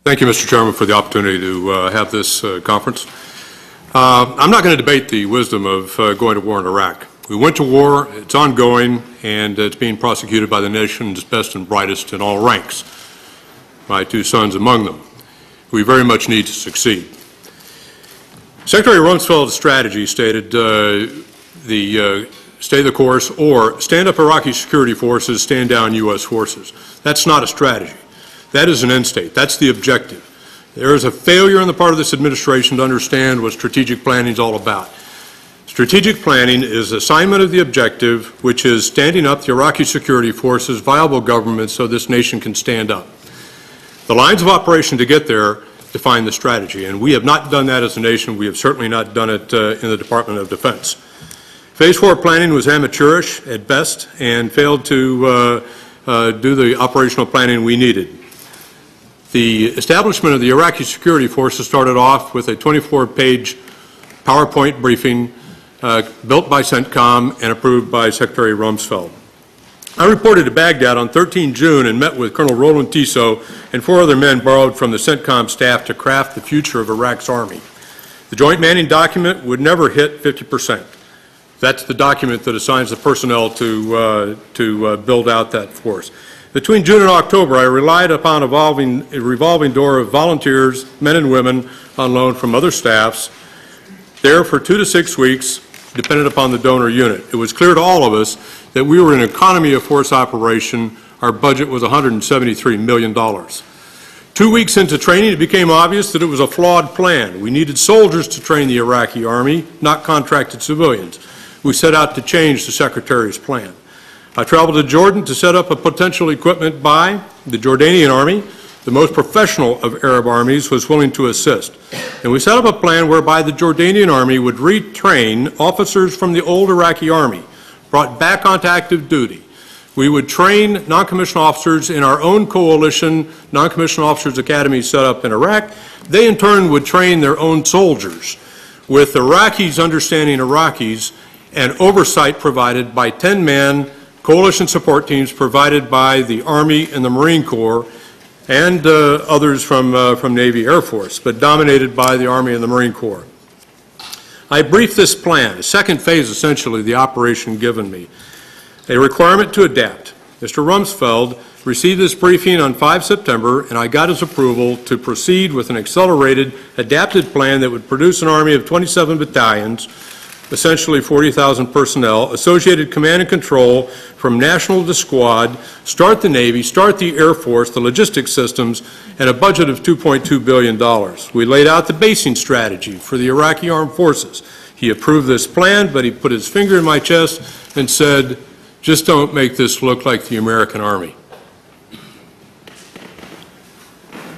Thank you, Mr. Chairman, for the opportunity to have this conference. I'm not going to debate the wisdom of going to war in Iraq. We went to war, it's ongoing, and it's being prosecuted by the nation's best and brightest in all ranks, my two sons among them. We very much need to succeed. Secretary Rumsfeld's strategy stated stay the course or stand up Iraqi security forces, stand down U.S. forces. That's not a strategy. That is an end state. That's the objective. There is a failure on the part of this administration to understand what strategic planning is all about. Strategic planning is assignment of the objective, which is standing up the Iraqi security forces, viable government, so this nation can stand up. The lines of operation to get there define the strategy, and we have not done that as a nation. We have certainly not done it in the Department of Defense. Phase 4 planning was amateurish at best and failed to do the operational planning we needed. The establishment of the Iraqi security forces started off with a 24-page PowerPoint briefing built by CENTCOM and approved by Secretary Rumsfeld. I reported to Baghdad on 13 June and met with Colonel Roland Tissot and 4 other men borrowed from the CENTCOM staff to craft the future of Iraq's Army. The joint manning document would never hit 50%. That's the document that assigns the personnel to build out that force. Between June and October, I relied upon a revolving door of volunteers, men and women, on loan from other staffs, there for 2 to 6 weeks, dependent upon the donor unit. It was clear to all of us that we were an economy of force operation. Our budget was $173 million. 2 weeks into training, it became obvious that it was a flawed plan. We needed soldiers to train the Iraqi Army, not contracted civilians. We set out to change the Secretary's plan. I traveled to Jordan to set up a potential equipment buy. The Jordanian Army, the most professional of Arab armies, was willing to assist. And we set up a plan whereby the Jordanian Army would retrain officers from the old Iraqi Army, brought back onto active duty. We would train non-commissioned officers in our own coalition, non-commissioned officers academy set up in Iraq. They in turn would train their own soldiers, with Iraqis understanding Iraqis, and oversight provided by 10-man coalition support teams provided by the Army and the Marine Corps and others from Navy Air Force, but dominated by the Army and the Marine Corps. I briefed this plan, a second phase essentially, the operation given me, a requirement to adapt. Mr. Rumsfeld received this briefing on 5 September, and I got his approval to proceed with an accelerated, adapted plan that would produce an Army of 27 battalions, essentially 40,000 personnel, associated command and control from national to squad, start the Navy, start the Air Force, the logistics systems, and a budget of $2.2 billion. We laid out the basing strategy for the Iraqi armed forces. He approved this plan, but he put his finger in my chest and said, just don't make this look like the American Army.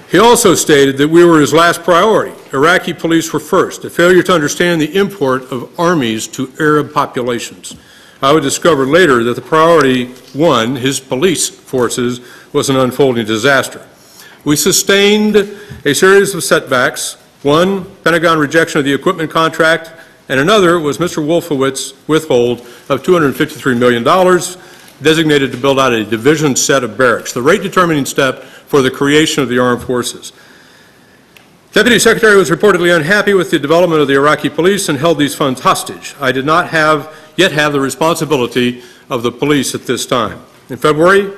He also stated that we were his last priority. Iraqi police were first, a failure to understand the import of armies to Arab populations. I would discover later that the priority one, his police forces, was an unfolding disaster. We sustained a series of setbacks. One, Pentagon rejection of the equipment contract, and another was Mr. Wolfowitz's withhold of $253 million designated to build out a division set of barracks, the rate-determining step for the creation of the armed forces. Deputy Secretary was reportedly unhappy with the development of the Iraqi police and held these funds hostage. I did not yet have the responsibility of the police at this time. In February,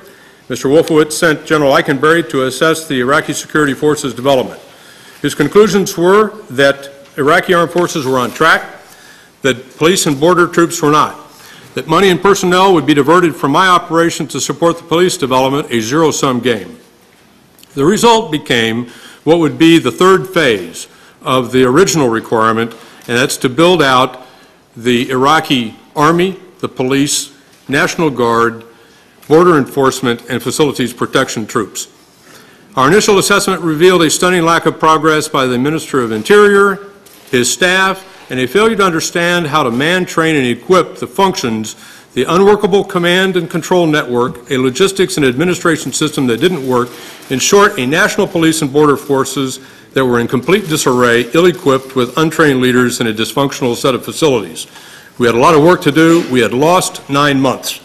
Mr. Wolfowitz sent General Eikenberry to assess the Iraqi security forces development. His conclusions were that Iraqi armed forces were on track, that police and border troops were not, that money and personnel would be diverted from my operation to support the police development, a zero-sum game. The result became what would be the third phase of the original requirement, and that's to build out the Iraqi Army, the police, National Guard, border enforcement, and facilities protection troops. Our initial assessment revealed a stunning lack of progress by the Minister of Interior, his staff, and a failure to understand how to man, train, and equip the functions, the unworkable command and control network, a logistics and administration system that didn't work, in short, a national police and border forces that were in complete disarray, ill-equipped with untrained leaders and a dysfunctional set of facilities. We had a lot of work to do. We had lost 9 months.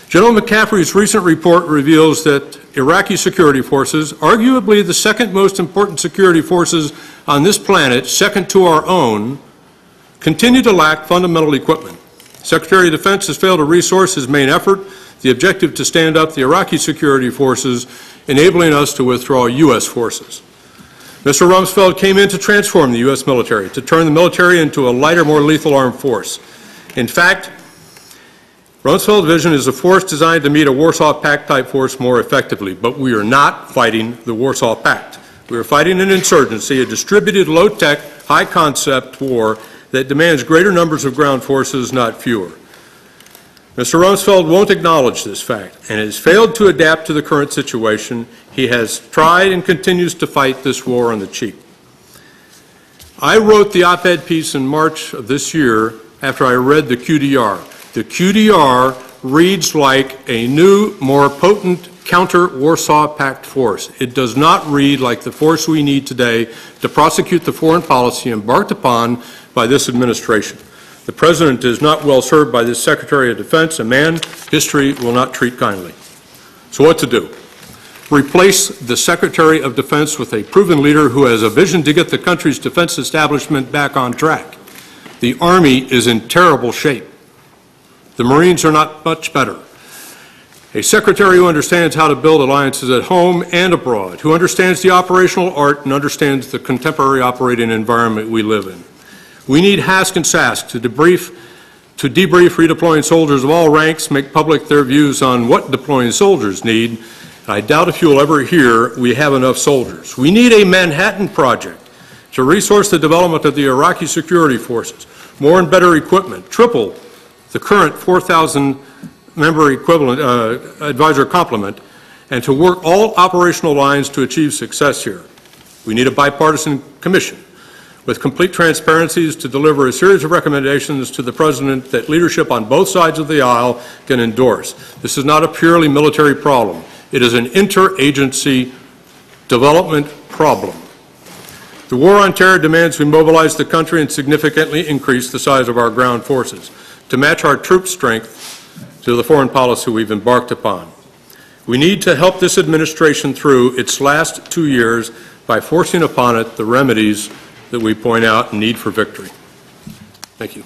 General McCaffrey's recent report reveals that Iraqi security forces, arguably the second most important security forces on this planet, second to our own, continue to lack fundamental equipment. Secretary of Defense has failed to resource his main effort, the objective to stand up the Iraqi security forces, enabling us to withdraw U.S. forces. Mr. Rumsfeld came in to transform the U.S. military, to turn the military into a lighter, more lethal armed force. In fact, Rumsfeld's vision is a force designed to meet a Warsaw Pact-type force more effectively, but we are not fighting the Warsaw Pact. We are fighting an insurgency, a distributed, low-tech, high-concept war that demands greater numbers of ground forces, not fewer. Mr. Rumsfeld won't acknowledge this fact and has failed to adapt to the current situation. He has tried and continues to fight this war on the cheap. I wrote the op-ed piece in March of this year after I read the QDR. The QDR reads like a new, more potent counter-Warsaw Pact force. It does not read like the force we need today to prosecute the foreign policy embarked upon by this administration. The President is not well served by this Secretary of Defense, a man history will not treat kindly. So what to do? Replace the Secretary of Defense with a proven leader who has a vision to get the country's defense establishment back on track. The Army is in terrible shape. The Marines are not much better. A Secretary who understands how to build alliances at home and abroad, who understands the operational art and understands the contemporary operating environment we live in. We need Hask and Sask to debrief redeploying soldiers of all ranks, make public their views on what deploying soldiers need. I doubt if you'll ever hear we have enough soldiers. We need a Manhattan Project to resource the development of the Iraqi security forces, more and better equipment, triple the current 4,000 member equivalent advisor complement, and to work all operational lines to achieve success here. We need a bipartisan commission with complete transparencies to deliver a series of recommendations to the President that leadership on both sides of the aisle can endorse. This is not a purely military problem. It is an interagency development problem. The war on terror demands we mobilize the country and significantly increase the size of our ground forces to match our troop strength to the foreign policy we've embarked upon. We need to help this administration through its last 2 years by forcing upon it the remedies that we point out and need for victory. Thank you.